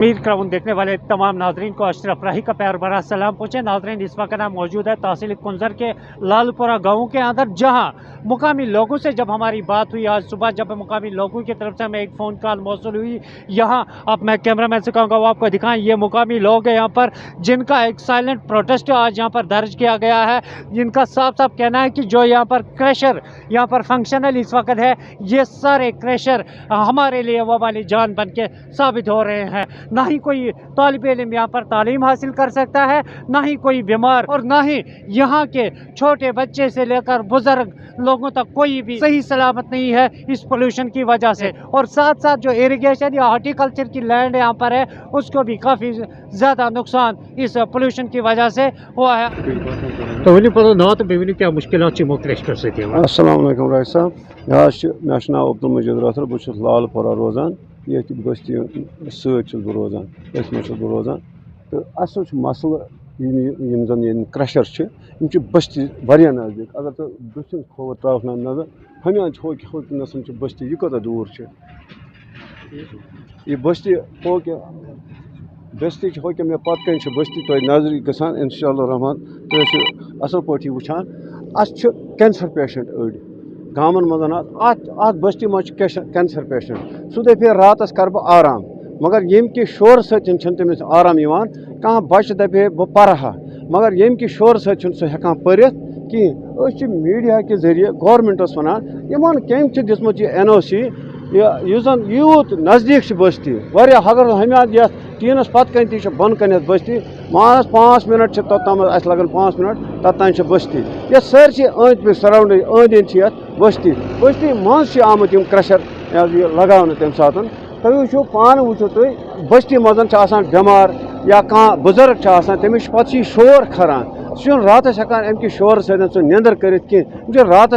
Mir crown देखने वाले तमाम नाजरीन को अशरफ राही का प्यार भरा सलाम पूछे। नाजरीन, इस वक्त हम मौजूद है तहसील कुंजर के लालपुरा गांव के अंदर, जहां मुकामी लोगों से जब हमारी बात हुई आज सुबह, जब मुकामी लोगों की तरफ से हमें एक फ़ोन कॉल मौसूल हुई। यहाँ अब मैं कैमरामैन से कहूँगा वो आपको दिखाएं, ये मुकामी लोग हैं यहाँ पर, जिनका एक साइलेंट प्रोटेस्ट आज यहाँ पर दर्ज किया गया है। जिनका साफ साफ कहना है कि जो यहाँ पर क्रैशर यहाँ पर फंक्शनल इस वक्त है, ये सारे क्रैशर हमारे लिए वबाली जान बन के साबित हो रहे हैं। ना ही कोई तालिब इल्म यहाँ पर तालीम हासिल कर सकता है, ना ही कोई बीमार, और ना ही यहाँ के छोटे बच्चे से लेकर बुजुर्ग लोगों तक कोई भी सही सलामत नहीं है इस पोल्यूशन की वजह से। और साथ साथ जो इरिगेशन या हॉर्टिकल्चर की लैंड यहाँ पर है, उसको भी काफ़ी ज़्यादा नुकसान इस पोल्यूशन की वजह से हुआ है। तो वही पता ना तो बेवनी क्या मुश्किल क्रैशर से थी। अस्सलाम वालेकुम राय साहब, मे नाव अब्दुल मजीद रथर, बहुत लालपुरा रोजान, ये बस्ती सत रोजान, बह रोजान। तो असल मसल जन क्रशर बस्ती वारिया नजदीक। अगर तो दुश्मन खोवर तरफ नजर हमें होकन बस्ती यह कत दूर यह बस्ती होके बस्ती होके मे पत कन बस्ती तुम नजर गसान इंशाअल्लाह रहमान। तो असल पे वुचान कैंसर पेशेंट अड़ गामन मज बस्ती मज कैंसर पेशेंट। सह दपे रात कर बह आराम, मगर येम कि शोर समिस आराम कह बच्चे दपे बह परहा, मगर येम कि शोर सह परित कहें। मीडिया के जरिए गवर्नमेंटस वनान इन कम दिसमुत यह NOC यून यूत नज़दीक बस्ती वारिया। अगर हमें ये टीनस पत कन ती बन कन बस्ती मानस 5 मिनट तोतम लगन 5 मिनट तोतान बस्ती। ये सरसी अंद सराउंडिंग अंद बस्ती बस्ती मज आमुत क्रशर लगाने तम सात। तुम वो पान वो तुम बस्ती मज बेमार या कह बुजुर्ग तमिस पे शोर खरान, सह रात हेकान अमि शोर सह निंदर कर रात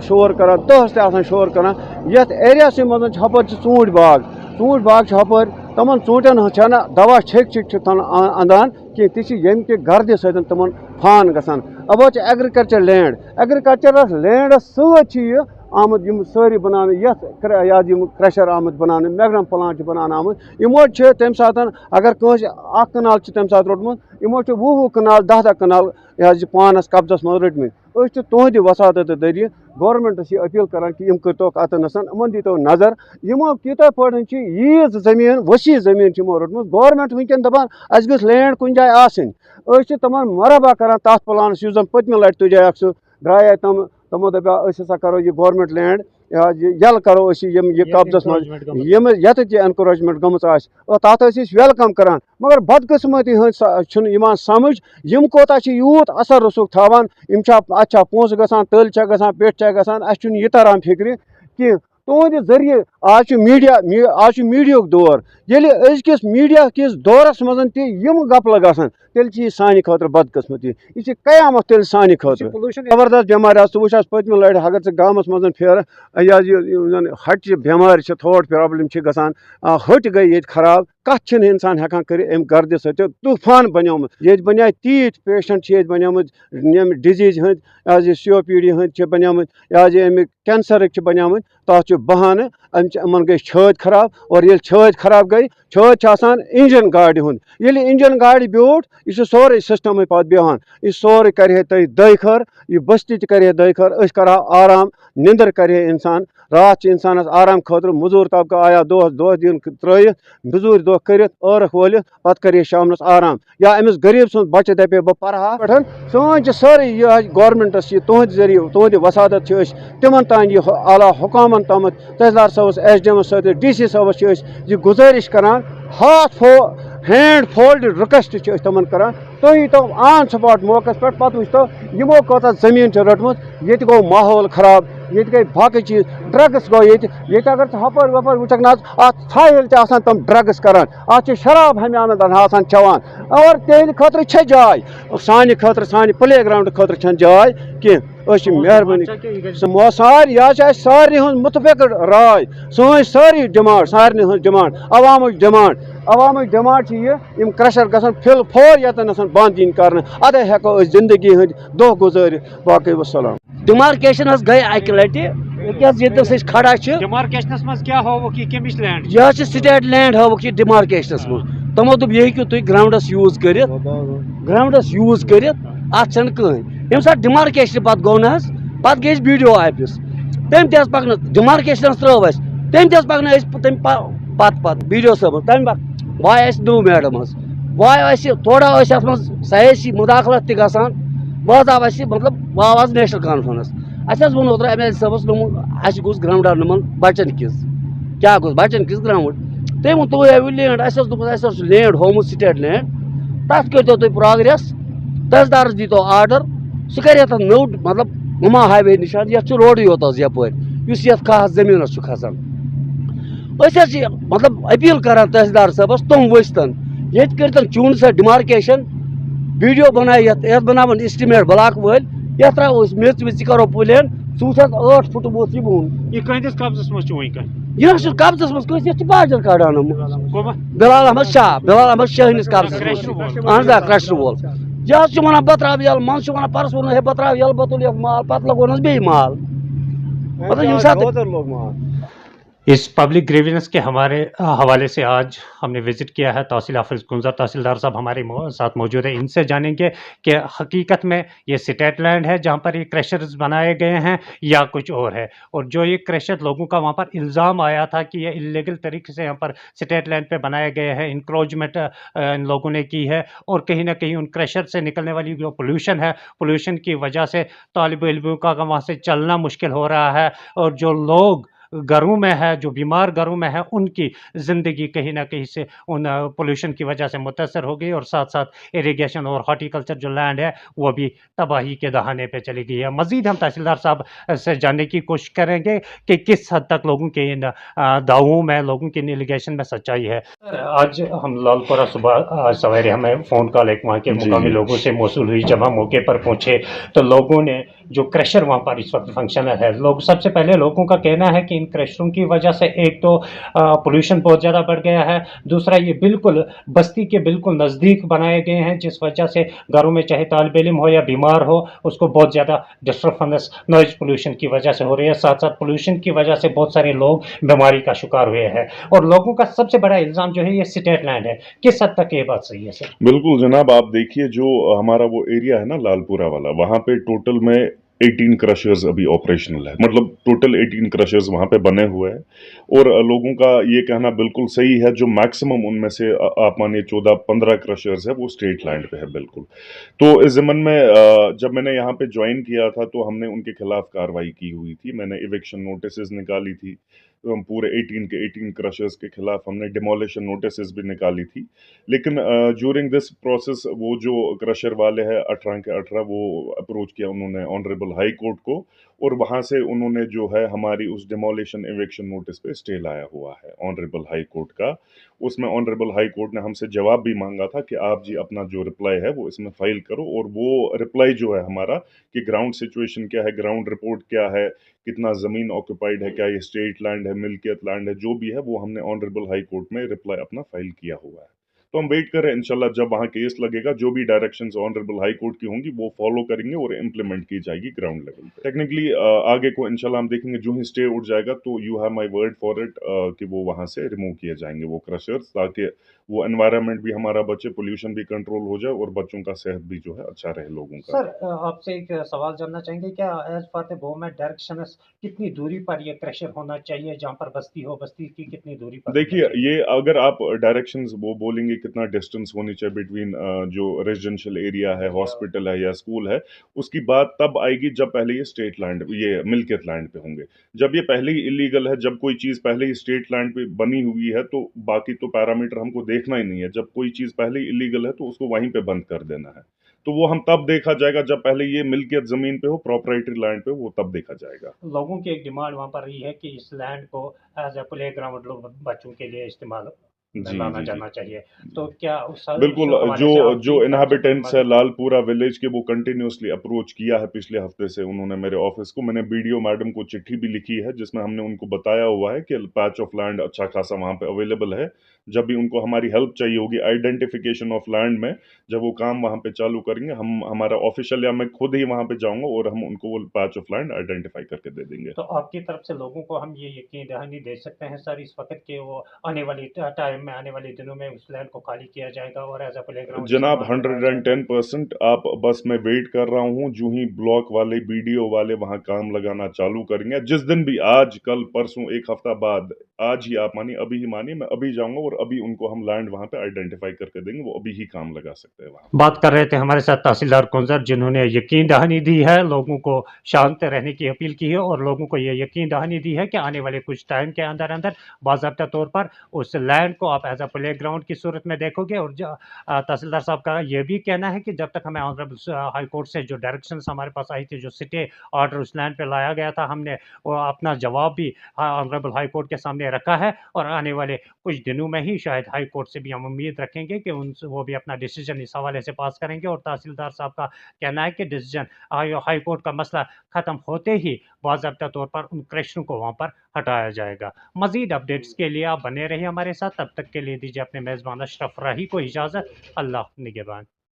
शोर कर दहस शोर कर। ये एरिया मज हपर ूट बाग हपर तमन ूटन छा दवा छक अंदान कह ती येम कि गर्द सत तमन फान गसान। अब एग्रीकल्चर लैंड सत आमुद सारी बनाने क्रशर आमुद बनाने मैग्नम प्लांट बनाने आमुद। यमो तम सात अगर कंस कनाल तम सात रोटमुत यमो 20 कनाल 10 कनाल पानस कब्जस मज रटमित। तुहद वसात दरिए गवर्नमेंटस यह अपील करान कि यम करतो अतनसन इन दीतो नजर। यमो तीत पे यीज जमीन वसी जमीन रोटमुत। गवर्नमेंट वनकन दपान अस गस लैंड कुन जाए आसनी, तमन मरबा करान तथ प्लानस यु जन पतम लट तुझे सह द्राय तमो दपा करो यह गवर्नमेंट लैंड यल करो ये कब्जस मम यत एनकरेजमेंट गम तथ वेलकम करान। मगर बदकिस्मती हन समझ यम कोता यूत असर रसूख थावान। अत पोस गसान तल गसान पेट गसान, अस यह तरान फिक्र कि तुहद जरिए आज मीडिया दौर, ये अजकिस मीडिया किस दौरस मज तम गपल गसान तेल सानि खतर बदकिस्मती, यह कयामत तेल सानि खतर। जबरदस्त बेमार तो वो पतम लड़ अगर चे गामस मज फेर हट बेमार थ्रोट प्रॉब्लम गसान, हट गई ये खराब कत इंसान हेकान कर अम गर्द सत तूफान बनियोमुत। ये बनिया तीत पेशेंट बनियोमुत डिजीज हंद COPD हंद बनियोमुत, अमि कैंसर बनियोमुत। तथ बहान अमन गई छत खराब, और ये छत खराब गई छत इंजन गाड़ हुंद, ये इंजन गाड़ ब्योट यह सोरे सिस्टम पे बेहान, यह सोरे कर दखर, यह बस्ती कर दखर, कर आराम निंदर कर इंसान। रात इंसान आराम खतर मजूर तबका आया दह दिन त्रयित मजूर दह कर र्ख वलित पत कर शाम आराम। या अमिस गरीब सुन बच्चे दपे बह परहा पे सन सारे गवर्नमेंटस तुहद जरिए तुहद वसादत तिमन तान यह आला हुकामन तम तहसीलदार सबस SDM सत DC सबस गुजारिश करान, हैंड फोल्ड रिक्वेस्ट तमन करान तुम तो ऑन स्पॉट मौकस पे पत वो यमो कत जमीन रटमुत। ये गो माहौल खराब, ये गई बाकी चीज ड्रग्स गो ये अगर हपर वपर वुचक ना थायल तम ड्रग्स करान, अत शराब हमें चवान। और तेल खतर जाय सान खतर सान प्ले ग्राउंड खतर जाय कह मेहरबानी सार यह सारे मुतफिक राय सोन सारी डिमांड सारे डिमांड अवाम डिमांड ये क्रशर गसन फिल फोर यतन बंद इन कर अदे हेको जिंदगी हंद दह गुजारित। बाकी वसलाम डिमार्केशन गई अक लटि कड़ा डिमार्केशनस मज क्या हो वो कि केमिश लैंड यह स्टेट लैंड हावक डिमार्केशनस मज तमो दोप यह तुम ग्राउंडस यूज कर अत ये सात डिमार्केशन पे गो ना पे गई BDO ऑफिस तम तक डिमार्केशन त्रो तम तम पत BDO साहब तम वाय नो मैडम वाय थोड़ा सयासी मुदाखलत ग बह मतलब वह आज नेशनल कॉन्फ्रेंस अस वो ओतर MLA साहब गोस ग्राउंड नमन बचन किस क्या गोस बचन किस ग्राउंड तम वो तुम हाव लैंड अस लैंड होमुत स्टेट लैंड तथ करो तुम प्रोग्रेस तहसीलदारस दीतो आर्डर सह कर नो मतलब हुमा हाईवे निशान ये रोड योत यप खास जमीन खसान मतलब अपील कर तहसीलदार साहबस तुम वस्तन ये कर चून सा डिमार्केशन BDO बनाए ये बनावन एस्टिमेट ब्लॉक वल ये त्रो मेच वेच करो प्लान सूस 8 फुट वोत यह बोन ये कहिंदिस कब्जस मज यह कब्जस मज ये बाजर कड़ान बिलाल अहमद शाह हंदिस कब्जस मज क्रशर वोल यह वन बह त्रा यल मन वन परस वो बह त्रा यल बह तुल माल पत लगोनस बे माल मतलब इस पब्लिक ग्रीवेंस के हमारे हवाले से आज हमने विज़िट किया है तहसील ऑफिस कुंजर। तहसीलदार साहब हमारे साथ मौजूद है, इनसे जानेंगे कि हकीकत में ये स्टेट लैंड है जहाँ पर ये क्रशर्स बनाए गए हैं या कुछ और है। और जो ये क्रशर लोगों का वहाँ पर इल्ज़ाम आया था कि ये इलीगल तरीके से यहाँ पर स्टेट लैंड पे बनाए गए हैं, इंक्रोचमेंट इन लोगों ने की है और कहीं ना कहीं उन क्रशर से निकलने वाली जो पोल्यूशन है, पोल्यूशन की वजह से तालिब इल्मों का वहाँ से चलना मुश्किल हो रहा है और जो लोग घरों में है, जो बीमार घरों में है, उनकी ज़िंदगी कहीं ना कहीं से उन पोल्यूशन की वजह से मुतासर हो गई और साथ साथ इरिगेशन और हॉर्टिकल्चर जो लैंड है वो भी तबाही के दहाने पे चली गई है। मज़ीद हम तहसीलदार साहब से जानने की कोशिश करेंगे कि किस हद तक लोगों के इन दावों में, लोगों की इन एलिगेशन में सच्चाई है। आज हम लालपुरा सुबह सवेरे हमें फ़ोन कॉल एक वहाँ के मुकामी लोगों से मौसूल हुई। जब हम मौके पर पहुँचे तो लोगों ने जो क्रशर वहाँ पर इस वक्त फंक्शनल है, लोग सबसे पहले लोगों का कहना है कि इन क्रशरों की वजह से एक तो पोल्यूशन बहुत ज़्यादा बढ़ गया है, दूसरा ये बिल्कुल बस्ती के बिल्कुल नज़दीक बनाए गए हैं जिस वजह से घरों में चाहे तालिब इल्म हो या बीमार हो उसको बहुत ज़्यादा डिस्टर्बेंस नॉइज पोल्यूशन की वजह से हो रही है। साथ साथ पोल्यूशन की वजह से बहुत सारे लोग बीमारी का शिकार हुए हैं और लोगों का सबसे बड़ा इल्ज़ाम जो है ये स्टेट लैंड है। किस हद तक ये बात सही है सर? बिल्कुल जनाब, आप देखिए जो हमारा वो एरिया है ना लालपुरा वाला, वहाँ पे टोटल में 18 क्रशर्स अभी ऑपरेशनल है, मतलब टोटल 18 क्रशर्स वहाँ पे बने हुए हैं और लोगों का ये कहना बिल्कुल सही है। जो मैक्सिमम उनमें से आप मानिए 14-15 क्रशर्स है वो स्टेट लैंड पे है बिल्कुल। तो इस ज़मन में जब मैंने यहाँ पे ज्वाइन किया था तो हमने उनके खिलाफ कार्रवाई की हुई थी, मैंने इविक्शन नोटिस निकाली थी पूरे 18 के 18 क्रशर्स के खिलाफ हमने डिमोलिशन नोटिस भी निकाली थी। लेकिन ड्यूरिंग दिस प्रोसेस वो जो क्रशर वाले हैं 18 के 18 वो अप्रोच किया उन्होंने ऑनरेबल हाई कोर्ट को और वहाँ से उन्होंने जो है हमारी उस डिमोलिशन इविक्शन नोटिस पे स्टे लाया हुआ है ऑनरेबल हाई कोर्ट का। उसमें ऑनरेबल हाई कोर्ट ने हमसे जवाब भी मांगा था कि आप जी अपना जो रिप्लाई है वो इसमें फाइल करो और वो रिप्लाई जो है हमारा कि ग्राउंड सिचुएशन क्या है, ग्राउंड रिपोर्ट क्या है, कितना ज़मीन ऑक्यूपाइड है, क्या ये स्टेट लैंड है, मिल्कियत लैंड है, जो भी है वो हमने ऑनरेबल हाई कोर्ट में रिप्लाई अपना फाइल किया हुआ है। तो हम वेट करें इंशाल्लाह जब वहाँ केस लगेगा जो भी डायरेक्शंस ऑनरेबल हाई कोर्ट की होंगी वो फॉलो करेंगे और इम्प्लीमेंट की जाएगी ग्राउंड लेवल पे। टेक्निकली आगे को इंशाल्लाह हम देखेंगे जो ही स्टे उठ जाएगा तो you have my word for it कि वो वहाँ से रिमूव किए जाएंगे वो क्रशर्स, ताकि वो एनवायरनमेंट भी हमारा बचे, पोल्यूशन भी कंट्रोल हो जाए और बच्चों का सेहत भी जो है अच्छा रहे लोगों का। सर आपसे एक सवाल जानना चाहेंगे, क्या as per the government direction कितनी दूरी पर ये क्रशर होना चाहिए, जहाँ पर बस्ती हो बस्ती की कितनी दूरी पर? देखिए ये अगर आप डायरेक्शंस वो बोलेंगे कितना डिस्टेंस होनी चाहिए बिटवीन जो रेजिडेंशियल एरिया है, हॉस्पिटल है या स्कूल है, उसकी बात तब आएगी जब पहले ये स्टेट लैंड ये मिल्कियत लैंड पे होंगे। जब ये पहले ही इलीगल है, जब कोई चीज़ पहले ही स्टेट लैंड पे बनी हुई है तो बाकी तो पैरामीटर हमको देखना ही नहीं है। जब कोई चीज़ पहले ही इलीगल है तो उसको वहीं पे बंद कर देना है। तो वो हम तब देखा जाएगा जब पहले ये मिल्कियत ज़मीन पे हो, प्रॉपर्टी लैंड पे, वो तब देखा जाएगा। लोगों की एक डिमांड वहाँ पर रही है कि इस लैंड को एज ए प्ले ग्राउंड लोग बच्चों के लिए इस्तेमाल जी लाना जी जी जाना चाहिए। तो क्या उस बिल्कुल। हवाले जो से आपकी जो तरफ से कोई इनहाबिटेंट्स है मदद? लालपुरा विलेज के, वो कंटिन्यूअसली अप्रोच किया है पिछले हफ्ते से उन्होंने मेरे ऑफिस को। मैंने बीडीओ मैडम को चिट्ठी भी लिखी है जिसमें हमने उनको बताया हुआ है कि पैच ऑफ लैंड अच्छा खासा वहाँ पे अवेलेबल है। जब भी उनको हमारी हेल्प चाहिए होगी आइडेंटिफिकेशन ऑफ लैंड में, जब वो काम वहाँ पे चालू करेंगे, हम हमारा ऑफिशियल या मैं खुद ही वहाँ पे जाऊँगा और हम उनको वो पैच ऑफ लैंड आइडेंटिफाई करके दे देंगे। तो आपकी तरफ से लोगों को हम ये यकीन दहानी दे सकते हैं सर इस वक़्त कि वो आने वाली टाइम में, आने वाले दिनों में उस लैंड को खाली किया जाएगा और एज़ अ प्लेग्राउंड जनाब इस्तेमाल करवाया जाएगा? 110% आप बस मैं वेट कर रहा हूँ। जो ही ब्लॉक वाले बीडीओ वाले वहां काम लगाना चालू करेंगे, जिस दिन भी, आज कल परसों, एक हफ्ता बाद, आज ही आप मानिए, अभी ही मानिए, मैं अभी जाऊंगा और अभी उनको हम लैंड वहां पे आइडेंटिफाई करके देंगे। वो अभी ही काम लगा सकते हैं वहां पे। बात कर रहे थे हमारे साथ तहसीलदार कुंजर, जिन्होंने यकीन दहानी दी है, लोगों को शांत रहने की अपील की है और लोगों को ये यकीन दहानी दी है कि आने वाले कुछ टाइम के अंदर अंदर बाज़ाब्ता तौर पर उस लैंड को आप एज अ प्ले ग्राउंड की सूरत में देखोगे। और तहसीलदार साहब का ये भी कहना है कि जब तक हमें ऑनरेबल हाई कोर्ट से जो डायरेक्शन हमारे पास आई थी, जो सिटे ऑर्डर उस लैंड पर लाया गया था, हमने वो अपना जवाब भी ऑनरेबल हाई कोर्ट के सामने रखा है और आने वाले कुछ दिनों में ही शायद हाई कोर्ट से भी हम उम्मीद रखेंगे कि वो भी अपना डिसीजन इस हवाले से पास करेंगे। और तहसीलदार साहब का कहना है कि डिसीजन हाई कोर्ट का मसला ख़त्म होते ही बाज़ाब्ता तौर पर उन क्रशरों को वहाँ पर हटाया जाएगा। मज़ीद अपडेट्स के लिए आप बने रहिए हमारे साथ। तब तक के लिए दीजिए अपने मेज़बान अशरफ राही को इजाज़त। अल्लाह निगहबान।